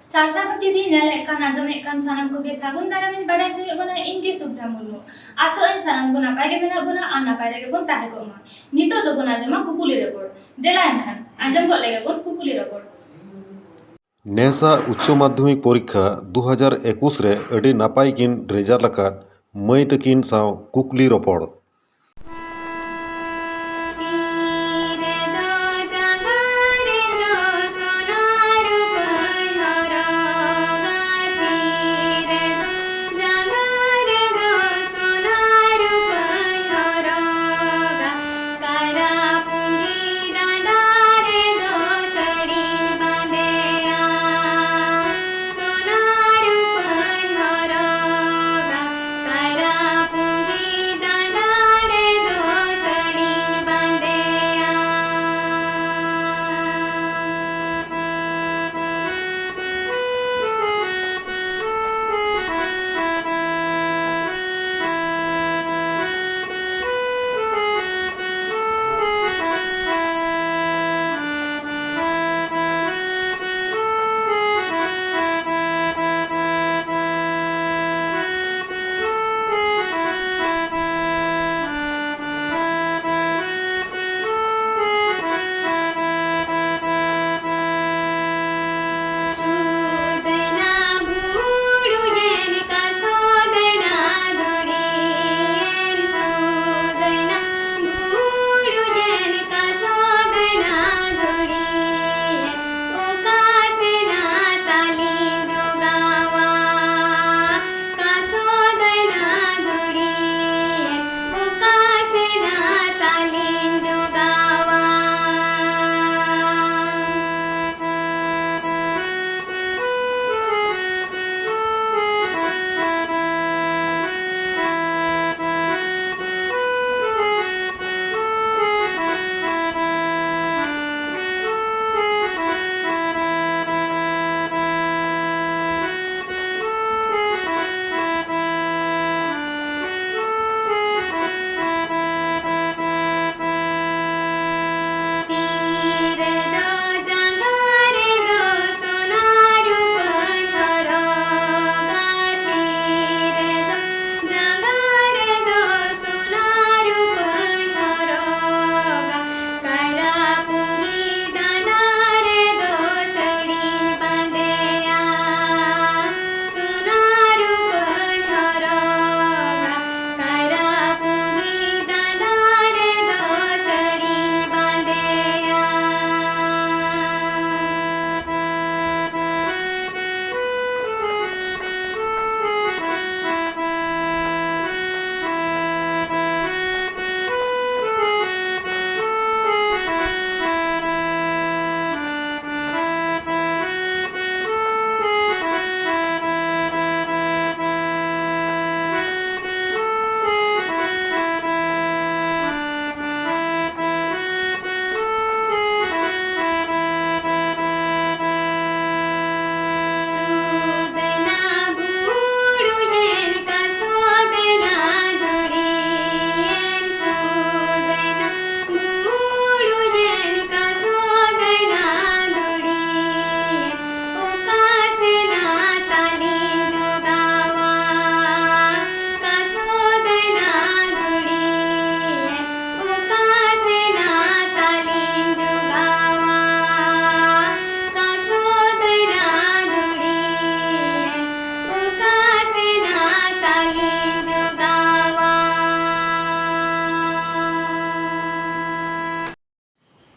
सारसागो TV नेले कान आजमे कान सानाम को के सागुन दारामिन बाडा जो बना इनके सुब्रा मुनु आसो इन सानाम को नापाय के मेना बना आ नापाय रे बन ताहे को मा नितो दो बना जमा कुकुली रिपोर्ट देलायन खान आजम को लेगे बन कुकुली रिपोर्ट नेसा उच्च माध्यमिक परीक्षा 2021 रे अडी नापाय किन रेजाल्ट लकात मई तकिन साव कुकली रोपड़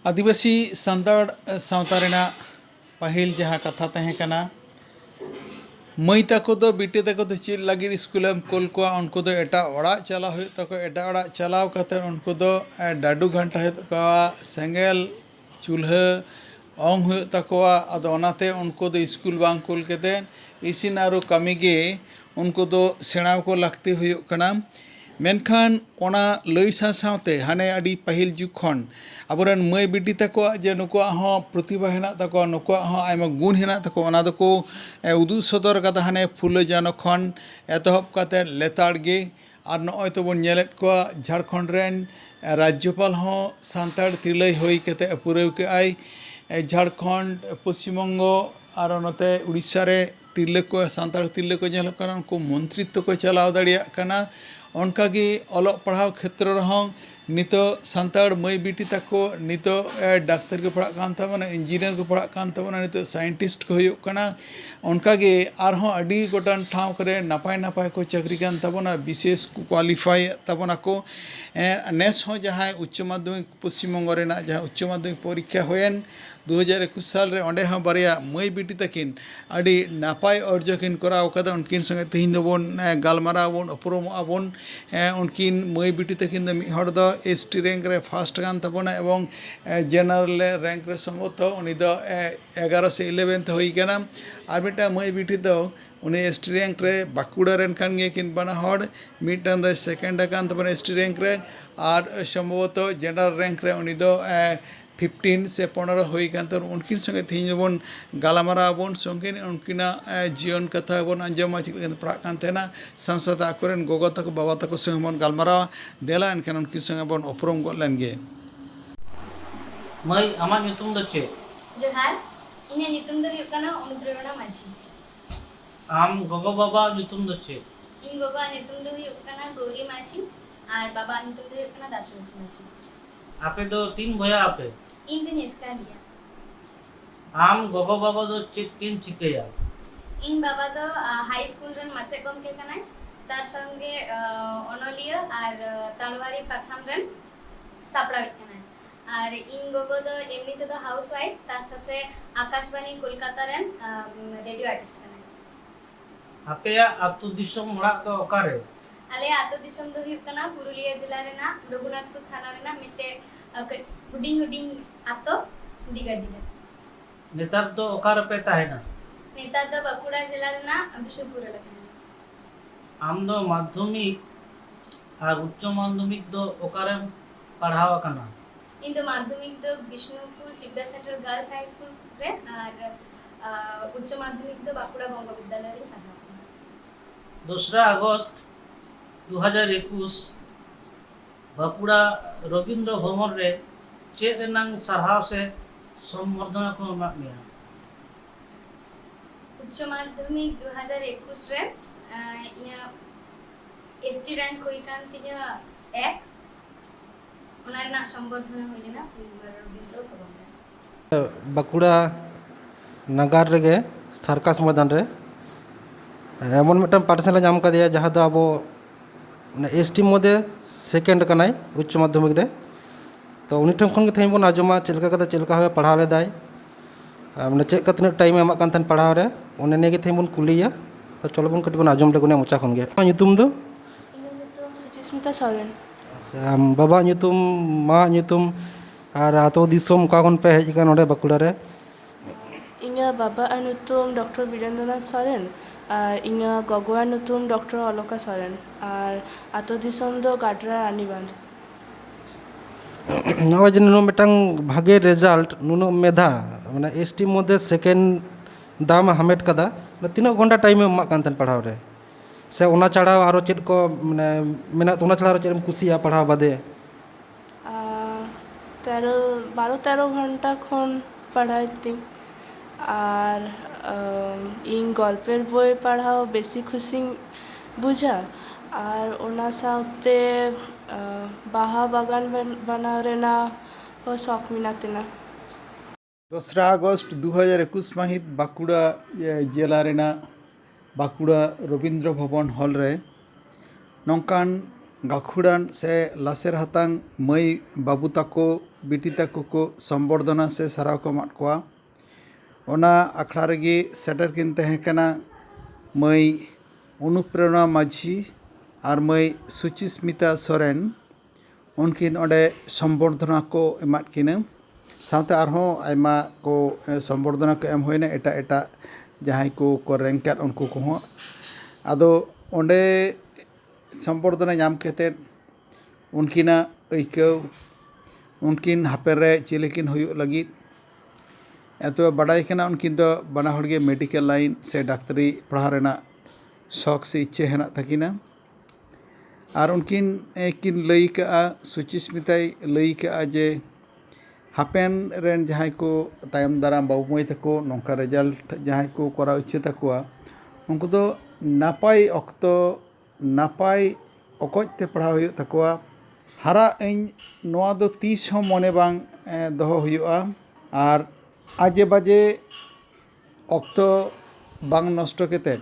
आदिवासी सान्ताड़ सावता रेना पाहिल जहाँ कथा तहें कना मई तको दो बिटे तको दो चेद लगी स्कूलम कोल को उनको दो एटा ओड़ा चला हुई तको एटा ओड़ा चलाव कते उनको दो डाडू घंटा है तको सेंगेल चूल्हा ओंग हुई तको अदो ओनाते उनको दो स्कूल बांग कोल केते इसिन आरो कमी गे उनको दो सेणाव को लगती हुई कना मेनखान ओना लई साथे हाने आदि पाहिल जुग खन आबोरेन मई बिटी तको जे नुकुआ हो प्रतिभा हेना तको नुकुआ हो आयमा गुण हेना तको ओना दको उदु सदर कदा हाने फुले जानो खन एतहब कते लेताड़ गे आर नय तबन नेलेट को झारखंड रेन राज्यपाल हो सान्ताड़ तिलई होई कते पुरेव के आई झारखंड पश्चिमबंग ᱟᱨ ᱱᱚᱛᱮ ᱩᱲᱤᱥᱥᱟ ᱨᱮ ᱛᱤᱨᱞᱟᱹ ᱠᱚ ᱥᱟᱱᱛᱟᱲ ᱛᱤᱨᱞᱟᱹ ᱠᱚ ᱧᱮᱞᱚᱜ ᱠᱟᱱᱟ ᱩᱱᱠᱩ ᱢᱚᱱᱛᱨᱤᱛᱛᱚ ᱠᱚ ᱪᱟᱞᱟᱣ ᱫᱟᱲᱮᱭᱟᱜ ᱠᱟᱱᱟ ᱚᱱᱠᱟᱜᱮ ᱚᱞᱚᱜ ᱯᱟᱲᱦᱟᱣ ᱠᱷᱮᱛᱨᱚ ᱨᱮᱦᱚᱸ ᱱᱤᱛᱚᱜ ᱥᱟᱱᱛᱟᱲ ᱢᱟᱹᱭ ᱵᱤᱴᱤ ᱛᱟᱠᱚ ᱱᱤᱛᱚᱜ ᱰᱟᱠᱛᱟᱨ ᱠᱚ ᱯᱟᱲᱦᱟᱜ ᱠᱟᱱ ᱛᱟᱵᱚᱱᱟ ᱤᱧᱡᱤᱱᱤᱭᱟᱨ ᱠᱚ ᱯᱟᱲᱦᱟᱜ ᱠᱟᱱ ᱛᱟᱵᱚᱱᱟ ᱱᱤᱛᱚᱜ ᱥᱟᱭᱮᱱᱴᱤᱥᱴ ᱠᱚ ᱦᱩᱭᱩᱜ ᱠᱟᱱᱟ ᱚᱱᱠᱟᱜᱮ ᱟᱨᱦᱚᱸ ᱟᱹᱰᱤ ᱜᱚᱴᱟᱝ ᱴᱷᱟᱶ ᱠᱚᱨᱮ ᱱᱟᱯᱟᱭ ᱱᱟᱯᱟᱭ ᱠᱚ ᱪᱟᱹᱠᱨᱤ ᱠᱟᱱ ᱛᱟᱵᱚᱱᱟ ᱵᱤᱥᱮᱥ ᱠᱚ ᱠᱳᱣᱟᱞᱤᱯᱷᱟᱭᱮᱫ ᱛᱟᱵᱚᱱᱟ ᱠᱚ ᱱᱮᱥ ᱦᱚᱸ ᱡᱟᱦᱟᱸᱭ ᱩच्ᱪᱚ ᱢᱟᱫᱽᱫᱷᱚᱢᱤᱠ ᱯᱚᱥᱪᱤᱢ ᱵᱚᱝᱜᱚ ᱨᱮᱱᱟᱜ ᱡᱟᱦᱟᱸ ᱩच्ᱪᱚ ᱢᱟᱫᱽᱫᱷᱚᱢᱤक ᱯᱚᱨᱤᱠᱷᱟ ᱦᱩᱭᱮᱱ 2021 साल रे ऑंडे हाँ बारिया मई बिटी तकिन अड़ी नापाय अर्जो किन कराव कदा उनकिन संगे तेहिन दोबन गालमारावबन उपरुमोगबन उनकिन मई बिटी तकिन दो मिद हड़ दो एसटी रैंक रे फर्स्ट गान तबना एवं जेनारेल रैंक रे सम्भवत उनी दो 11 से 11 हुई कना आर मिटा मई बिटी दो उनी एसटी रैंक रे बाकुड़ा रेन कान गे किन बना हड़ मिटान दो सेकेंड कान तबना एसटी रैंक रे आर सम्भवत जेनारेल रैंक रे उनी दो 15 से 15 हुई तो उनकिन संगे तेज बन गालमाराबन संगे उनकिना जीवन कथा बन आंजमा चिक पढ़ा साथ आकोरेन गोगो तक बाबा तक संगे बन गालमारा देला एनखान उनकिन संगे बन उपरम गद लेनगे मई आमा ᱧᱩᱛᱩᱢ ᱫᱚ ᱪᱮᱫ? जोहार इन्हें ᱧᱩᱛᱩᱢ ᱫᱚ ᱦᱩᱭᱩᱜ ᱠᱟᱱᱟ অনুপ্রেরণা মাঝি आम गोगो बाबा ᱧᱩᱛᱩᱢ ᱫᱚ ᱪᱮᱫ? ᱤᱧ ᱜᱚᱜᱚᱣᱟᱜ ᱧᱩᱛᱩᱢ ᱫᱚ ᱦᱩᱭᱩᱜ ᱠᱟᱱᱟ गौरी माझी और बाबाᱣᱟᱜ ᱧᱩᱛᱩᱢ ᱫᱚ ᱦᱩᱭᱩᱜ ᱠᱟᱱᱟ दासुमती माझी आपे दो तीन भया आपे ᱤᱧ ᱫᱚᱧ ᱮᱥᱠᱟᱨ ᱜᱮᱭᱟ आम गोगो बाबा दो चेद किन चिकैया ᱤᱧ ᱵᱟᱵᱟ ᱫᱚ हाई स्कूल ᱨᱮᱱ ᱢᱟᱪᱮᱫ ᱜᱚᱢᱠᱮ ᱠᱟᱱᱟᱭ तार संगे অনলিয়া আর তালওয়ারি পাথাম রেন সাপড়াᱣᱤᱡ ᱠᱟᱱᱟᱭ और इन गोगो दो एमनी ते दो हाउस वाइफ तार साथे आकाशवाणी कोलकाता रेन रेडियो आर्टिस्ट कनाय आपेया आतु दिसम ओड़ा दो ओकारे आले आतो दिसम दो हुयुग कना पुरुलिया जिला रेना रघुनाथपुर थाना रेना मिटे हुडिंग हुडिंग आतो दिगादिला नेतार दो ओकारे पे ताहेना नेता दो बाकुड़ा जिला रेना बिशुपुर लकना आम दो माध्यमिक और उच्च माध्यमिक दो ओकारे पढ़ावा कना इन दो माध्यमिक दो Bishnupur Shivada centre girls high school रे और उच्च माध्यमिक दो बाकुड़ा बंग विद्यालय रे पढ़ा 2 अगस्त 2021 बाकुड़ा रविंद्र भवन रे चेद रेनांग सरहाव से संबर्धना को एमाद मेया उच्च माध्यमिक 2021 रे इना एसटी रैंक हुई कान तिना 1 ओना रेना संबर्धना हुई लेना रविंद्र भवन रे बाकुड़ा नगर रेगे सार्कास मैदान रे एमन मिटन पार्सल नाम कदिया जहाँ दो अब एसटी मध्य सेकेंड कनाय उच्च माध्यमिक रे तो उनी ठन खन के थई बन आजमा चलका हुए पढ़ाव लेदाय माने चेक का तीना टाइम एमा कान थन पढ़ाव रे ओने ने के थई बन कुलिया तो चलो बन कटी बन आजम लेगुने मोचा खन गे ᱧᱩᱛᱩᱢ ᱫᱚ ᱤᱧᱟᱹᱜ ᱧᱩᱛᱩᱢ ᱥᱩᱪᱤᱥᱢᱤᱛᱟ ᱥᱚᱨᱮᱱ बाबा ᱧᱩᱛᱩᱢ मा ᱧᱩᱛᱩᱢ और आतो दिसोम का खन पे हेज का नोडे बाकुड़ा रे ᱤᱧᱟᱹᱜ ᱵᱟᱵᱟᱣᱟᱜ ᱧᱩᱛᱩᱢ ᱰᱚᱠᱴᱚᱨ ᱵᱤᱨᱮᱱᱫᱨᱚᱱᱟᱛᱷ ᱥᱚᱨᱮᱱ ᱟᱨ ᱤᱧᱟᱹᱜ ᱜᱚᱜᱚᱣᱟᱜ ᱧᱩᱛᱩᱢ ᱰᱚᱠᱴᱚᱨ ᱚᱞᱚᱠᱟ ᱥᱚᱨᱮᱱ ᱟᱨ ᱟᱛᱳ ᱫᱤᱥᱚᱢ ᱫᱚ ᱜᱟᱰᱨᱟ ᱨᱟᱱᱤᱵᱟᱸᱫᱷ नवा जे नुनो मिटांग भागे रिजल्ट नुनो मेधा माने एसटी मध्य सेकेंड दाम हामेट कदा तीना घंटा टाइम एमा कान तन पढ़ाव रे से ओना छाड़ा आरो चेद को माने मेना ओना छाड़ा आरो चेद कुसिया पढ़ाव बादे 12-13 घंटा खन पढ़ाई थी और इन गल्पेर बई पढ़ाओ बेसी खुशी बुझा और ओना साथे बाहा बागान बनाव रेना हो शौक मिना तिना 2 अगस्त 2021 माहित बाकुड़ा जिला रेना बाकुड़ा रविंद्र भवन हॉल रे नौकान गाखुड़ान से लासेर हातांग मई बाबू ताको बिटी ताको को संबर्धना से सराव को एमाद कोआ ओना आखड़ा रेगे सेटर किन तहे कना मई अनुप्रेरणा माझी और मई सुचिस्मिता सोरेन उनकिन ओडे संबर्धना को एमाद किना साथे आरहों आयमा को संबर्धना को एम होइना एटा एटा जहां को रैंकर उनको को आदो ओंडे संबर्धना नाम केते उनकिना ऐकव उनकिन हापेरे चिलेकिन हुयुग लगी एतो बड़ाई कना उनकिन दो बना हड़गे मेडिकल लाइन से डाक्तरी पढ़ा रेना शौक से इच्छे हेना तकिना और उनकिन किन लई का सुचिस्मिताई लई का जे हापेन रेन जहाँ को तायम दाराम बाबू माई तको नौका रिजल्ट जहाँ को कराव इच्छा तकुआ उनको दो नापाय अक्तो नापाय अकजते पढ़ाव हुई तकुआ हारा इन नोआ दो 30 हो मने बांग दोहो हुआ और आजे बाजे अक्तो बांग नष्ट केते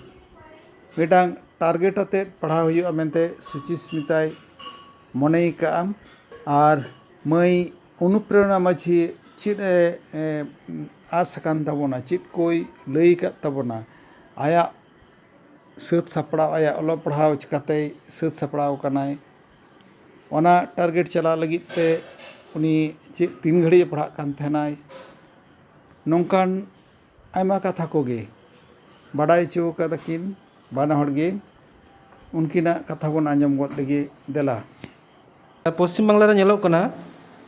मिटांग टारगेट आते पढ़ाव हुआ मेनते सुचिस्मिताय मने का और मई अनुप्रेरणा माझी चेद आस कान ताबोना चेद कोई लई का ताबोना आया सत सापड़ाव आया ओलो पढ़ाव चिकाते सत सापड़ाव कनाय ओना टारगेट चला लगित ते उनी चेद 3 घड़ी पढ़ा कान थेनाय नोंकान आयमा कथा कोगे बाडाय चो कदाकिन बाना हड़गे उनकिना कथा बोन आंजम गद लगे देला पश्चिम बांगला रे नेलो कना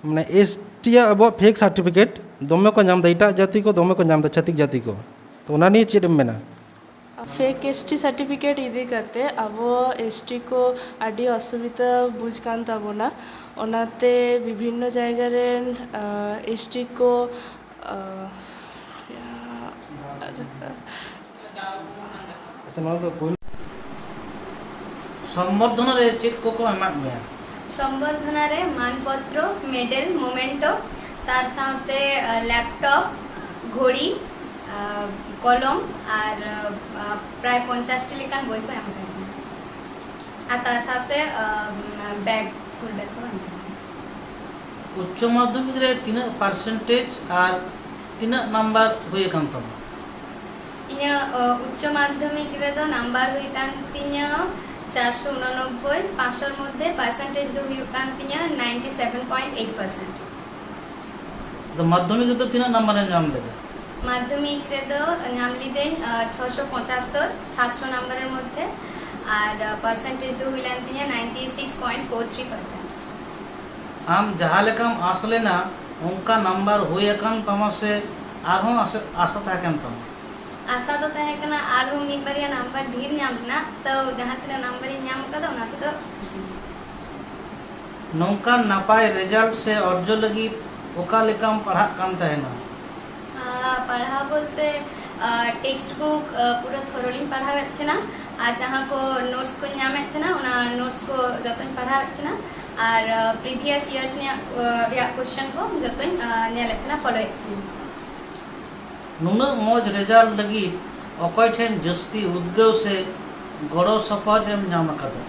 माने एसटी अब फेक सर्टिफिकेट दमे को नाम एटा जाति को दमे को नाम छातिक जाति को तो ओना नि चेद मेना फेक एसटी सर्टिफिकेट इदी करते अब एसटी को आदि असुविधा बुझ कान ताबोना ओनाते विभिन्न जायगा रे एसटी को संबर्धना रे चेक को एमाक गया संबर्धना रे मानपत्र मेडल मोमेंटो तार साथे लैपटॉप घड़ी कलम और प्राय 50 टी लेकान बई को एम करना आ तार साथे बैग स्कूल बैग को एम करना उच्च माध्यमिक रे 3% और 3 नंबर हुए कान तम इन उच्च माध्यमिक रे तो नंबर हुई कान 489 500 मध्य परसेंटेज दो हुई कान 97.8%। तो माध्यमिक रे तो 3 नंबर रे नाम लेगा माध्यमिक रे तो नाम लीदे 675 700 नंबर मध्य और परसेंटेज दो हुई लान 96.43%। आम जहाँ लेकाम आसले ना उनका नंबर हुए कान तमा से आरहों आशा ताकन तम आशा तो तहे कना आरहों मिल बारिया नंबर ढेर नाम ना तो जहाँ तेरा नंबर नाम कदा ना तो खुशी नौका नापाय रिजल्ट से अर्जो लगी ओका लेकाम पढ़ा कान तहेना पढ़ा बोलते टेक्स्ट बुक पूरा थोरोली पढ़ा थे ना और जहाँ को नोट्स को नामे थे ना उना नोट्स को जतन पढ़ा थे ना और प्रीवियस इयर्स ने क्वेश्चन को जतन नेले थे ना फॉलो नुना मौज रिजल्ट लगी अकय ठेन जस्ती उद्गव से गड़ो सफर एम नाम कदा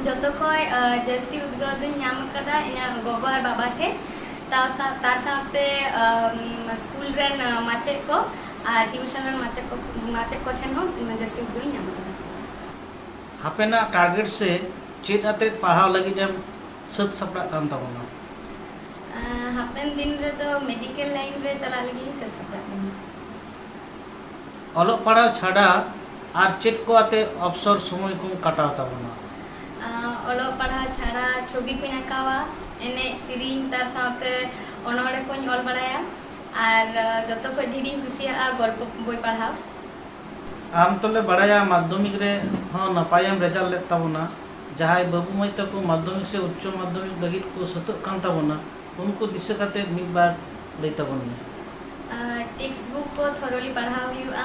जतो कोई जस्ती उद्गव दिन नाम कदा इना गोगो और बाबा थे तार साथे स्कूल रेन माचे को और ट्यूशन रेन माचे को ठेन हो जस्ती उद्गव नाम कदा हापेना टारगेट से चेत आते पढ़ाव लगी जम सत सपड़ा कान ताबोना हापेन दिन रे तो मेडिकल लाइन रे चला लगी सत सपड़ा अलो पढ़ाव छाड़ा और चेत को आते अवसर समय को काटाव ताबोना अलो पढ़ाव छाड़ा छवि को आँकावा एने सेरिंग तार साथे अनोड़े को ऑल बड़ाया और जतो को ढेरिंग कुसिया गल्प बई पढ़ाव आम तले बड़ाया माध्यमिक रे हाँ नपायम रिजल्ट ले ताबोना जहाँ बाबू माई तको माध्यमिक से उच्च माध्यमिक लगित को सतक कान ताबोना उनको दिशा काते मिद बार ले ताबोना टेक्स्ट बुक को थोरोली पढ़ा हुआ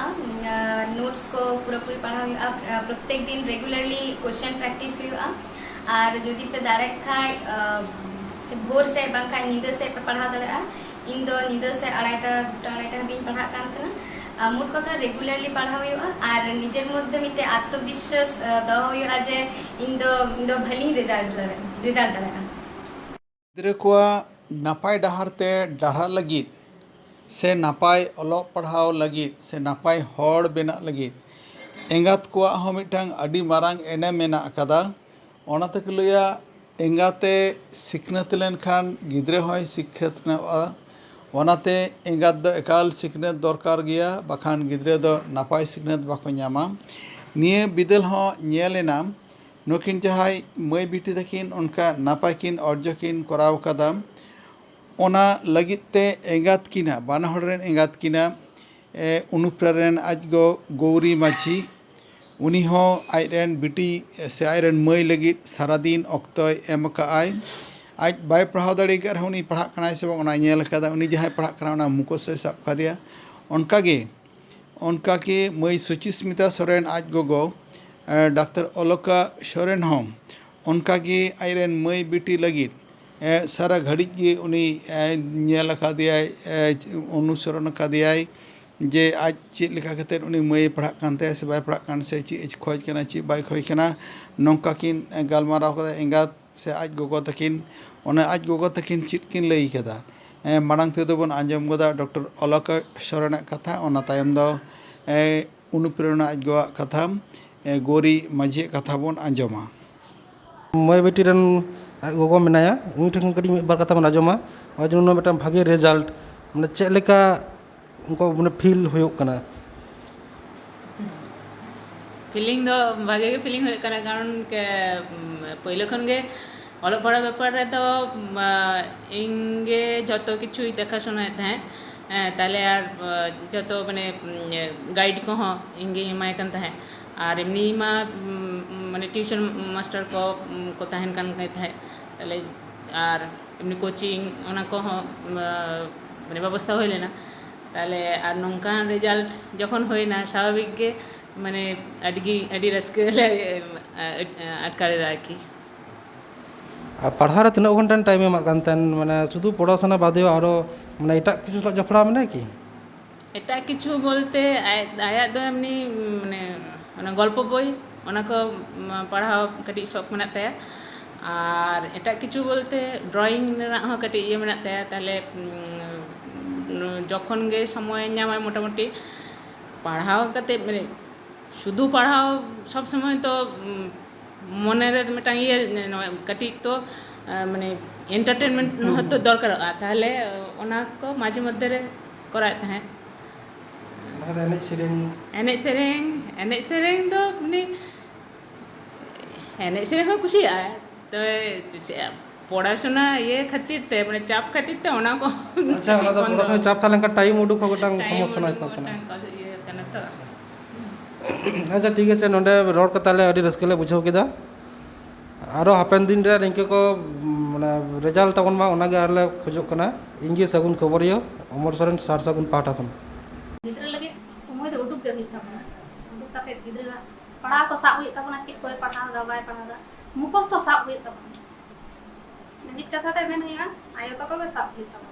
नोट्स को पूरा पूरी पढ़ा हुआ प्रत्येक दिन रेगुलरली क्वेश्चन प्रैक्टिस हुआ और जदि पे दाड़े खाए भोर से बांखाय नींदर से पे पढ़ा दाड़ा इन दो नींदर से अढ़ाईटा भी पढ़ा कान कना मोट कथा रेगुलरली पढ़ा हुआ और निजेर मध्य मिटे आत्मविश्वास दो हुआ जे इन दो भली रिजल्ट दाड़ा गिद्रे को नापाय डहारते डहा लगी से नापाय अलोक पढ़ाव लगी से नापाय हड़ बेना लगी एंगात को मिटांग अडी मारांग एने मेना अकादा ओनाते को लया एंगाते सिखनत लेनखान गिद्रे होय सिखनतवा ओनाते एंगात दो एकाल सिखनत दरकार गया बाखान गिद्रे दो नापाय सिखनत बाको ᱧᱟᱢᱟ निये बिदल हो ñेलेना नुकिन जहाय मई बिटी तकिन उनका नापाय किन अर्जो किन कराव कदा ओना लगिते एंगात किना बाना हड़ रेन एंगात किना अनुप्रेरण आजगो गौरी माझी उनी हो आयरेन बिटी से आयरेन मई लगित सारा दिन अक्तय एम काय आज बाय पढ़ाव दाड़े का रहा उनी पढ़ा कनाय से बंग नेल कदा उनी जहां पढ़ा कना उना मुखोस साब कदिया उनका के मई सुचिस्मिता सोरेन आज गोगो डॉक्टर अलका सोरेन होम उनका के आयरन मई बेटी लगी सारा घड़ी के उनी नेल कदिया अनुसरण कदिया जे आज चेक लेखा कते उनी मई पढ़ा कानते से बाय पढ़ा कान से ची खोज कना ची बाय खोज कना नौका किन गालमाराव कदा एंगात से आज गोगो तकिन ओना आज गोगो तकिन चित किन लई कदा मांग तेदो बन आंजम गदा डॉक्टर अलका सोरेन कथा ओना तायम दो अनुप्रेरणा आज गोआ कथा गोरी माझी कथा बन आंजमा मई बेटी रन गोगो मेनाया उनी ठेन कटी मिद बार कथा बन आजमा आज उन मिदटां भागे रिजल्ट माने चेक लेका उनको माने फील हुयुग कना फीलिंग दो भागे के फीलिंग हुई कना कारण के पहले खन गे ऑल पढ़ा व्यापार रे तो इंगे जतो किछु देखा सुना है ताले यार जतो माने गाइड को हो इंगे हिमाय कन है और एमनी मा माने ट्यूशन मास्टर को तहन कन है ताले और एमनी कोचिंग ओना को हो माने व्यवस्था होई लेना ताले और नौका रिजल्ट जखन होइना स्वाभाविक के माने अडी रस्के अटकारे आरकी पढ़ा तीन घंटा टाइम माने शुद्ध पढ़ाशोना बादे और माने एटा किछु जफड़ा मेना कि एटा किछु बोलते आया दो एमनी माने गल्प बई ओना को पढ़ाओ कटी शौक मेना ताया और एटा किछु बोलते ड्राइंग हो कटी ये मेना ताया ताले जखन गे समय नामा मोटामुटी पढ़ाओ कते माने शुद्ध पढ़ाओ सब समय तो मने रे मिटांग ये कटी तो माने एंटरटेनमेंट तो दरकार ताहले ओना को माझे मध्य रे कराय तहे एने सेरेंग दो माने एने सेरेंग हो कुछ आ तो पढ़ाशोना ये खातिर ते माने चाप खातिर ते ओना को अच्छा ओना तो पढ़ाशोना चाप थालें का टाइम उडुक हो गोटांग समस्या नाय पाकना ये कना तो अच्छा ठीक है नोडे रोड कताले अडी रस्केले बुझाव केदा आरो हापेन दिन रे रिंके को माने रिजल्ट तबन मा ओनागे आरले खोजो कना इंगे सगुन खबरियो अमर सरेन सार सगुन पाठा खन गिद्रा लगे समय दो उडुक गई तबना उडुक काते गिद्रा पढ़ा को साब हुई तबना चिप कोई पढ़ा दा बाय पढ़ा दा मुखोस तो साब हुई तबना नित कथा ते मेन हुआ आयो तको को साब हुई तबना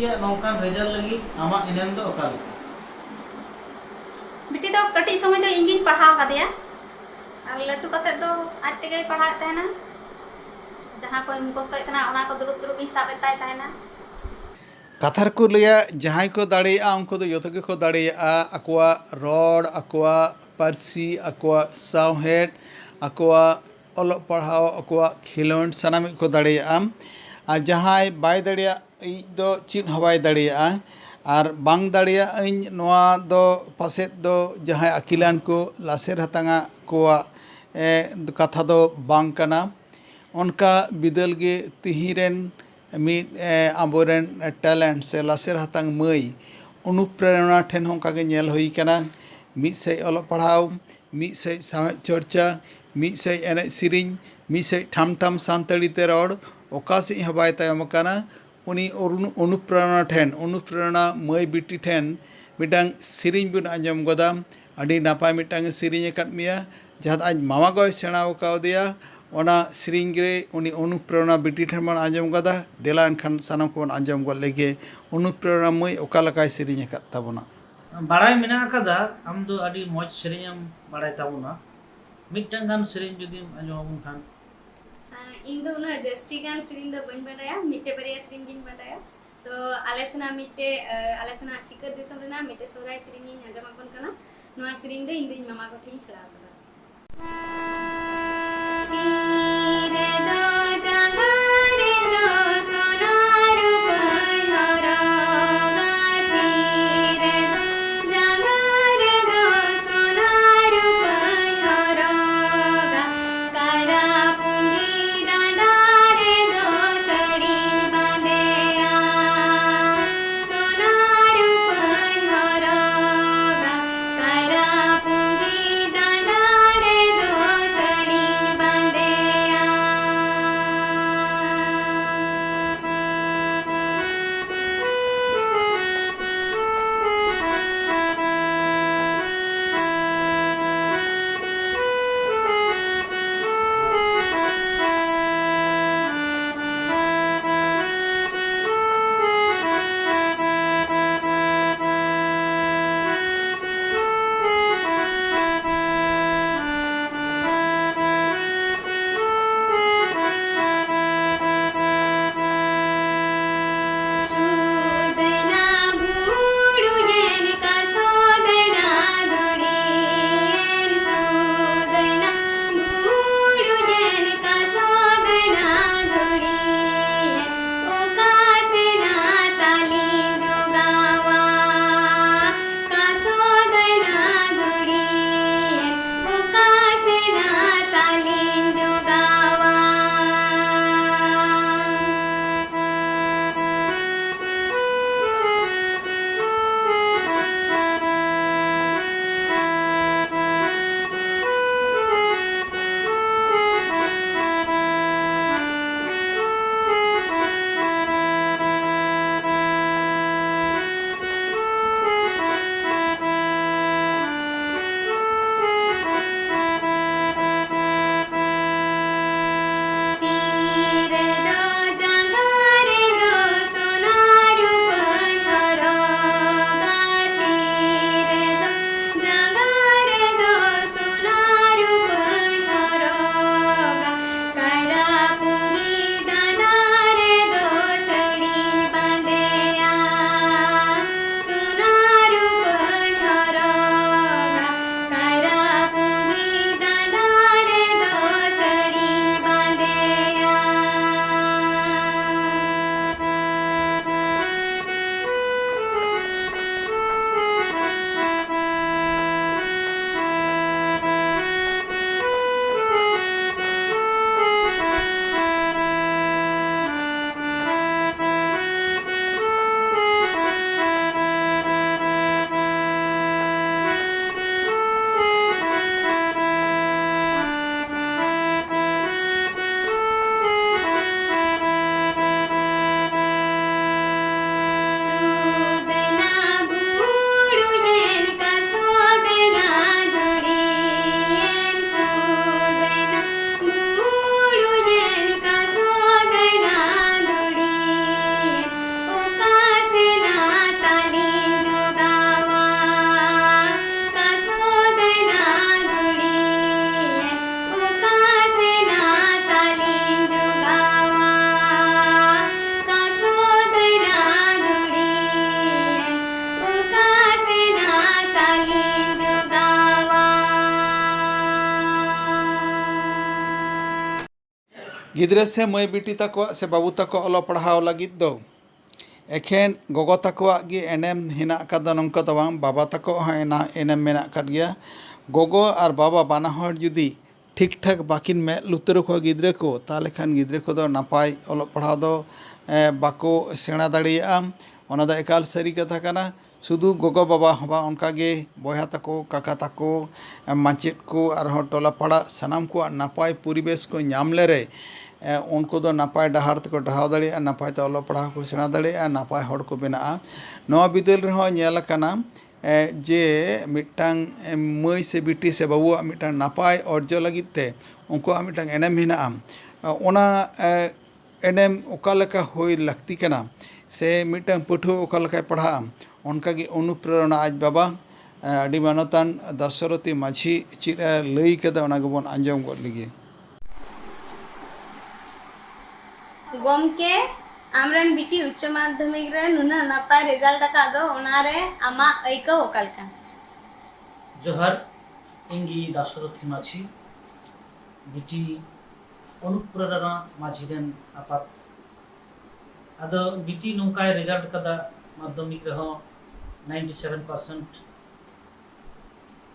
ये नौका रिजल्ट लगी आमा इनेम दो अकाल बेटी तो कटी समय तो इंगिन पढ़ा कदिया और लट्टू कते तो आज तेगे पढ़ा तहना जहां कोई मुखोस तो इतना ओना को दुरुब दुरुब ही साबे ताय तहना कथार को लिया जहां को दाड़िया उनको तो योतो के को दाड़िया अकवा रोड अकवा पारसी अकवा सावहेड अकवा ओलो पढ़ाओ अकवा खिलोन सनामी को दाड़िया और जहां बाय दाड़िया इ दो चिन हवाय दाड़िया और बांग दाड़िया इन नोआ दो पासेत दो जहां अकिलान को लासेर हतांगा कोआ कथा दो बांग कना उनका बिदल गे तिहिरेन मिद आबोरेन टैलेंट से लासेर हतांग मई अनुप्रेरणा ठेन होंका गे नेल हुई कना मिद से ओल पढ़ाओ मिद से सावेद चर्चा मिद से एने सिरिंग मिद से ठाम ठाम सानताड़ी ते रोड ओका से हबाय तायम कना उनी अनुप्रेरणा ठेन अनुप्रेरणा मई बिटी ठेन मिटांग सिरिंग बुन आंजम गदा अडी नापाय मिटांग सिरिंग अकाद मिया जहां आज मामा गय सेणाव कावदिया ओना सिरिंग रे उनी अनुप्रेरणा बिटी ठेन बन आंजम गदा देला एनखान सानाम को आंजम गद लेगे अनुप्रेरणा मई ओका लकाय सिरिंग अकाद ताबोना बाड़ाय मेना कदा आम दो अडी मौज सिरिंग बाड़ाय ताबोना मिटटांग गान सिरिंग जुदी आंजम खान इन दो ना जस्ती गान सिरिंग दो बन बताया मिटे बरिया सिरिंग दिन बताया तो आलेसना मिटे आलेसना सिकर दिसम रेना मिटे सोराय सिरिंग इन आंजम अपन कना नोआ सिरिंग दे इन दिन मामा को ठिन सला कदा तीरे दो जगा रे दो सोनार पहारा तीरे दो जगा रे दो सोनार पहारा कारा पुंगी डांडा रे दो सड़ी बांधेया सोनार पहारा कारा पुंगी डांडा रे दो सड़ी बांधेया गिद्रे से मई बिटी तको से बाबू तको अलो पढ़ाव लगित दो एखेन गोगो तको गे एनेम हिना कदा नंका दो बांग बाबा तको हना एनेम मेना कद गया गोगो और बाबा बाना हर जुदी ठीक ठाक बाकिन में लुतर को गिद्रे को ताले खान गिद्रे को दो नापाय अलो पढ़ाव दो बाको सेना दाड़िया ओना दा एकाल सारी कथा कना शुधु गोगो बाबा हबा उनका गे बया तको काका तको माचेद को और टोला पाड़ा सानाम को नापाय परिवेश को नाम लेरे उनको दो नापाय डहार तको डहाव दाड़िया नापाय ते अलो पढ़ाव को सेना दाड़िया नापाय हड़ को बेना नवा बिदल रहो नेल काना जे मिटांग मई से बिटी से बाबुआ मिटांग नापाय अर्जो लगित ते उनको मिटांग एनेम हिना ओना एनेम ओका लेका होय लगती कना से मिटांग पठुआ ओका लेका पढ़ा उनका की अनुप्रेरणा आज बाबा अड़ी मानतान दशरथी माझी चीज लई कदा ओना गबन आंजम गद लगी गमके आमरन बिटी उच्च माध्यमिक रे नुना नापाय रिजल्ट का दो ओनारे आमा ऐको ओकालका जोहर इंगी दाशरथी माझी बिटी अनुप्रेरणा माझी रेन आपात आदो बिटी नोंकाय रिजल्ट कदा माध्यमिक रहो 97%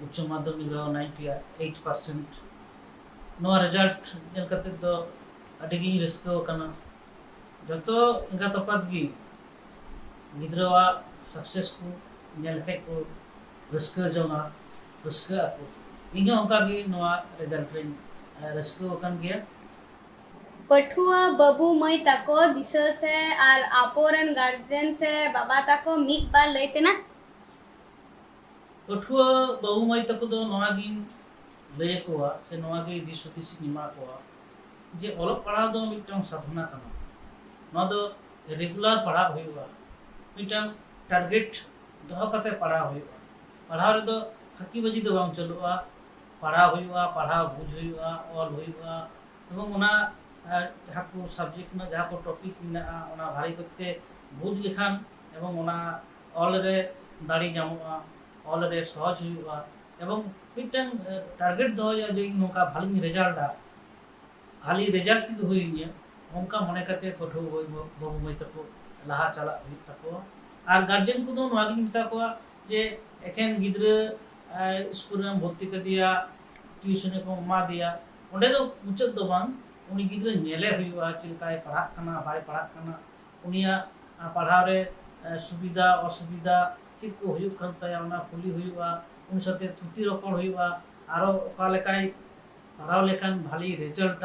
उच्च माध्यमिक रहो 98% नवा रिजल्ट जन कते दो अडिगी रिस्को कना जतो इंगा तपात गी गिद्रवा सक्सेस को नेलके को रिस्को जोंगा रिस्को को इंगा ओका गी नवा रिजल्ट रेन रिस्को कन गया पठुआ बाबू मई तको दिशा से और आपोरन गार्जियन से बाबा तको मित बार लेते ना पठुआ बाबू मई तको दो नवा गिन ले कोआ से नवा गे दिसो दिसी निमा कोआ जे ओलो पढ़ा दो मिटम साधना कना न दो रेगुलर पढ़ा होइबा मिटम टारगेट दो कते पढ़ा होइबा पढ़ा रे दो फाकी बजी दो बांग चलुआ पढ़ा होइबा पढ़ा बुझ होइबा ऑल होइबा एवं ओना जहाँ को सब्जेक्ट ना जहाँ को टॉपिक में ना भारी करते बुझ लिखान एवं ओना ऑल रे दाड़ी जामुआ ऑल रे सहज हुआ एवं मिटन टारगेट दो जो नोका भाली रिजल्ट भाली रिजल्ट हुई उनका मने करते पठो बाबू मई तको लहा चला तको और गार्जियन को दो नवागिन मिता को जे एखेन गिद्रे स्कूल में भर्ती कर दिया ट्यूशन को मा दिया ओंडे दो मुचाद दो बांग उनी गिद्रे नेले हुआ चिलकाय पढ़ा कना बाय पढ़ा कना उनिया पढ़ाव रे सुविधा असुविधा चिक को हुयु कन तया ओना कुली हुआ उन साथे थुती रोपण हुआ आरो ओका लेकाय पढ़ाव लेकान भाली रिजल्ट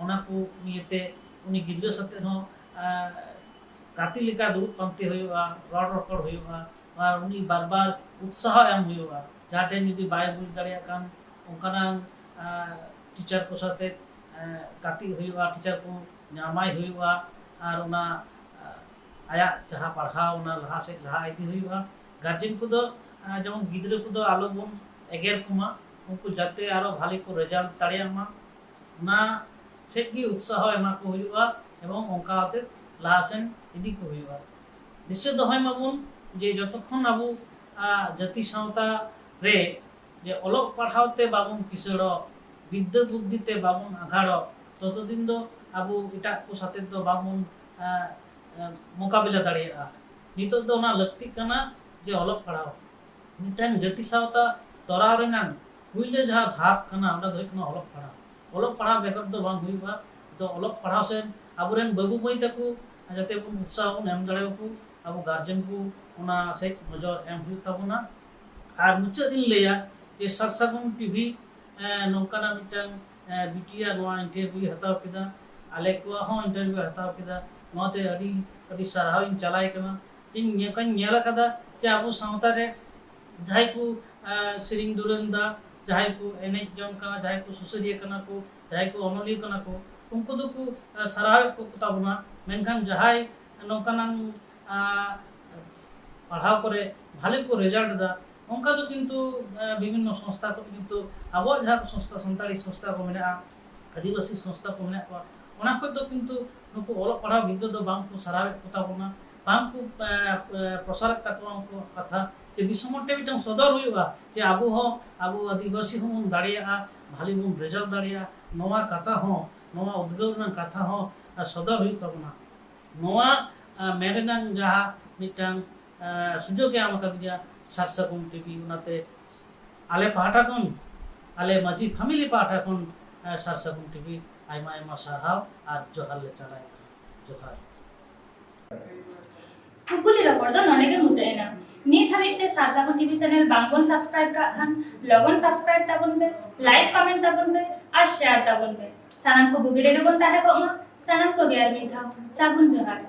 ओना को नियते उनी गिद्रे साथे हो गाती लेका दुरुब पंते हुआ रड़ रोपण हुआ और उनी बार बार उत्साह एम हुआ जाटे जुदी बाय बुझ दाड़िया कान ओंकाना टीचर को साथे गाती हुआ टीचर को नामाय हुआ और उना आया जहाँ पढ़ाव उना लहा से लहा इदी हुआ गार्जियन को दो जेमन गिद्रे को दो आलो बन एगेर कुमा उनको जाते आरो भाली को रिजल्ट दाड़ियामा उना सेगी उत्साह एमा को हुआ एवं ओंका आते लहा सेन इदी को हुआ दिसे दोहय माबुन जे जतक्षण आबो जाति सावता रे जे अलग पढ़ावते बाबुन किसड़ो विद्या बुद्धिते बाबुन आघाड़ो ततदिन दो आबो इटा को साथे दो बाबुन मुकाबिला दाड़िया नितो दो ना लक्ति कना जे अलग पढ़ाव मिटन जाति सावता तोराव रेनान हुइले जहा धाप कना ओना दो कना अलग पढ़ाव बेकर दो बांग हुइबा तो अलग पढ़ाव से आबुरेन बाबू मई तको जाते बुन उत्साह बुन एम दाड़ेव को आबो गार्जियन को ओना से नजर एम हुइ ताबोना और मुचाद दिन लेया जे सरसागुन टीवी नौकाना मिटन बिटिया नवा इंटरव्यू हताव केदा आले को हो इंटरव्यू हताव केदा नोते अडी साराव इन चलाय कना जिन नेकन नेला कदा जे आबो सावता रे जाय को सिरिंग दुरंदा जाय को एनेज जम कना जाय को सुसरिया कना को जाय को अमली कना को उनको दो को साराव को ताबना मेनखान जाय नौकाना पढ़ाव करे भाले को रिजल्ट दा उनका तो किंतु विभिन्न संस्था को किंतु अब जहाँ संस्था संताड़ी संस्था को मेना आदिवासी संस्था को मेना को तो किंतु नुको अलग पढ़ाव गिद्रो दो बांग को सराव कोता बोना बांग को प्रसार तक को कथा जे दिसमटे बिटम सदर हुआ जे आबो आदिवासी हम दाड़िया भाली बन रिजल्ट दाड़िया नवा कथा हो नोआ उद्गव रना कथा हो सदर हुई तबना नोआ मेरेना जहाँ मिटांग सुजोग के आम कर दिया सारसागुन टीवी उनाते आले पाटा कौन आले माझी फैमिली पाटा कौन सारसागुन टीवी आयमा आयमा साहाव और जोहार ले चलाए जोहार कुकुली रपड़ दो नोने के मुझे ना नीत हमिते सारसागुन टीवी चैनल बांगबन सब्सक्राइब का खान लगन सब्सक्राइब ताबन बे लाइक कमेंट ताबन बे और शेयर ताबन बे सानम को बुगिड़े बोलता है को सनम को गैर में था सागुन जोहार।